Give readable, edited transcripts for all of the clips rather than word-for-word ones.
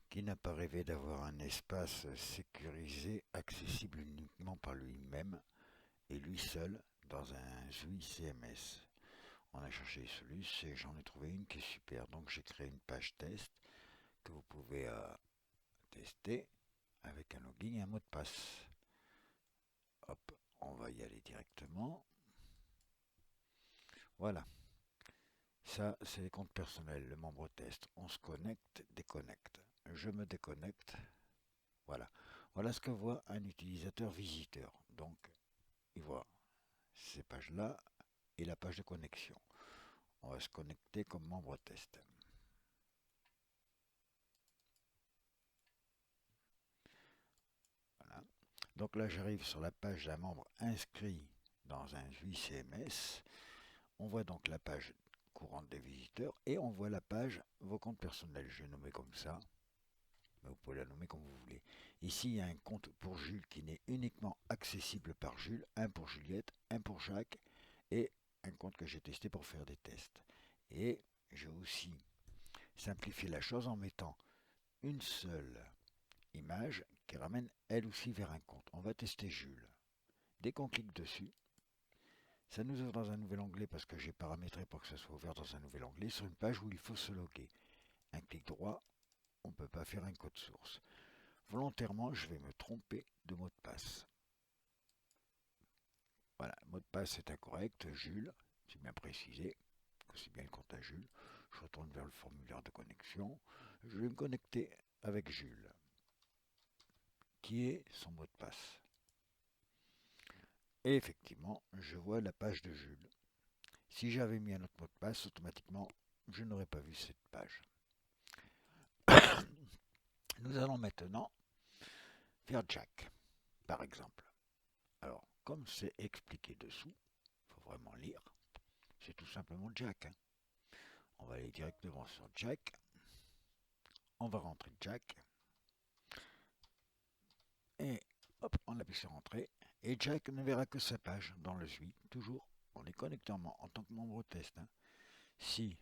Qui n'a pas rêvé d'avoir un espace sécurisé, accessible uniquement par lui-même et lui seul dans un ZUI CMS? On a cherché les solutions et j'en ai trouvé une qui est super. Donc j'ai créé une page test que vous pouvez tester avec un login et un mot de passe. Hop, on va y aller directement. Voilà, ça c'est les comptes personnels, le membre test. On se connecte, déconnecte. Je me déconnecte. Voilà. Voilà ce que voit un utilisateur visiteur. Donc, il voit ces pages-là et la page de connexion. On va se connecter comme membre test. Voilà. Donc là, j'arrive sur la page d'un membre inscrit dans un ZUI CMS. On voit donc la page courante des visiteurs et on voit la page vos comptes personnels. Je vais nommer comme ça, mais vous pouvez la nommer comme vous voulez. Ici, il y a un compte pour Jules qui n'est uniquement accessible par Jules, un pour Juliette, un pour Jacques et un compte que j'ai testé pour faire des tests. Et j'ai aussi simplifié la chose en mettant une seule image qui ramène elle aussi vers un compte. On va tester Jules. Dès qu'on clique dessus, ça nous ouvre dans un nouvel onglet parce que j'ai paramétré pour que ça soit ouvert dans un nouvel onglet sur une page où il faut se loguer. Un clic droit, on ne peut pas faire un code source. Volontairement, je vais me tromper de mot de passe. Voilà, le mot de passe est incorrect, Jules, c'est bien précisé, que c'est bien le compte à Jules. Je retourne vers le formulaire de connexion. Je vais me connecter avec Jules, qui est son mot de passe. Et effectivement, je vois la page de Jules. Si j'avais mis un autre mot de passe, automatiquement, je n'aurais pas vu cette page. Nous allons maintenant vers Jack, par exemple. Alors, comme c'est expliqué dessous, il faut vraiment lire, c'est tout simplement Jack. On va aller directement sur Jack. On va rentrer Jack. Et hop, on appuie sur Entrée. Et Jack ne verra que sa page dans le ZUI. Toujours, on est connecté en tant que membre test. Si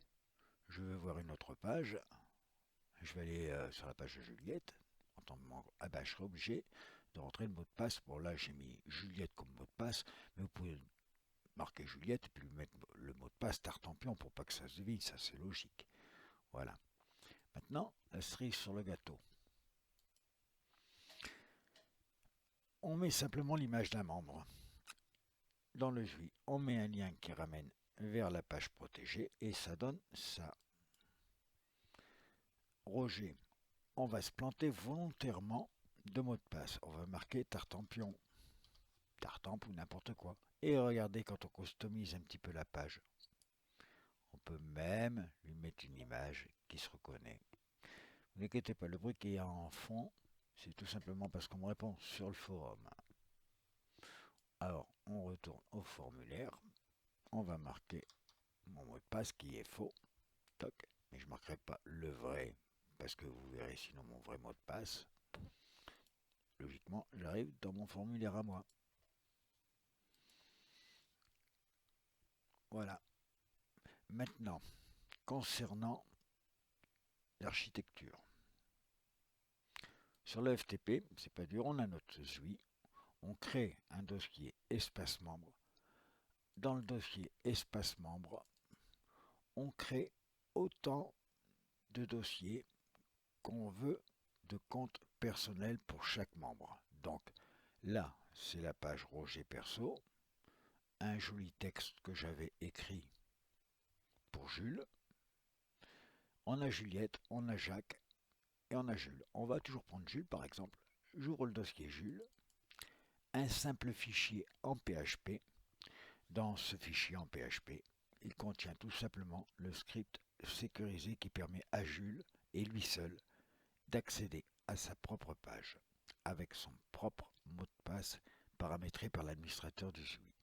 je veux voir une autre page, je vais aller sur la page de Juliette. En tant que membre, je serai obligé de rentrer le mot de passe. Bon, là, j'ai mis Juliette comme mot de passe. Mais vous pouvez marquer Juliette et puis mettre le mot de passe Tartampion pour pas que ça se devine. Ça, c'est logique. Voilà. Maintenant, la cerise sur le gâteau. On met simplement l'image d'un membre. Dans le ZUI, on met un lien qui ramène vers la page protégée et ça donne ça. Roger, on va se planter volontairement de mot de passe. On va marquer Tartampion, Tartampe ou n'importe quoi. Et regardez quand on customise un petit peu la page. On peut même lui mettre une image qui se reconnaît. Ne vous inquiétez pas, le bruit qui est en fond, c'est tout simplement parce qu'on me répond sur le forum. Alors, on retourne au formulaire. On va marquer mon mot de passe qui est faux. Toc. Mais je ne marquerai pas le vrai parce que vous verrez sinon mon vrai mot de passe. Logiquement, j'arrive dans mon formulaire à moi. Voilà. Maintenant, concernant l'architecture. Sur le FTP, c'est pas dur, on a notre ZUI. On crée un dossier espace membre. Dans le dossier espace membre, on crée autant de dossiers qu'on veut de comptes personnels pour chaque membre. Donc là, c'est la page Roger Perso, un joli texte que j'avais écrit pour Jules. On a Juliette, on a Jacques et on a Jules. On va toujours prendre Jules par exemple. J'ouvre le dossier Jules, un simple fichier en PHP. Dans ce fichier en PHP, il contient tout simplement le script sécurisé qui permet à Jules et lui seul d'accéder à sa propre page avec son propre mot de passe paramétré par l'administrateur du ZUI.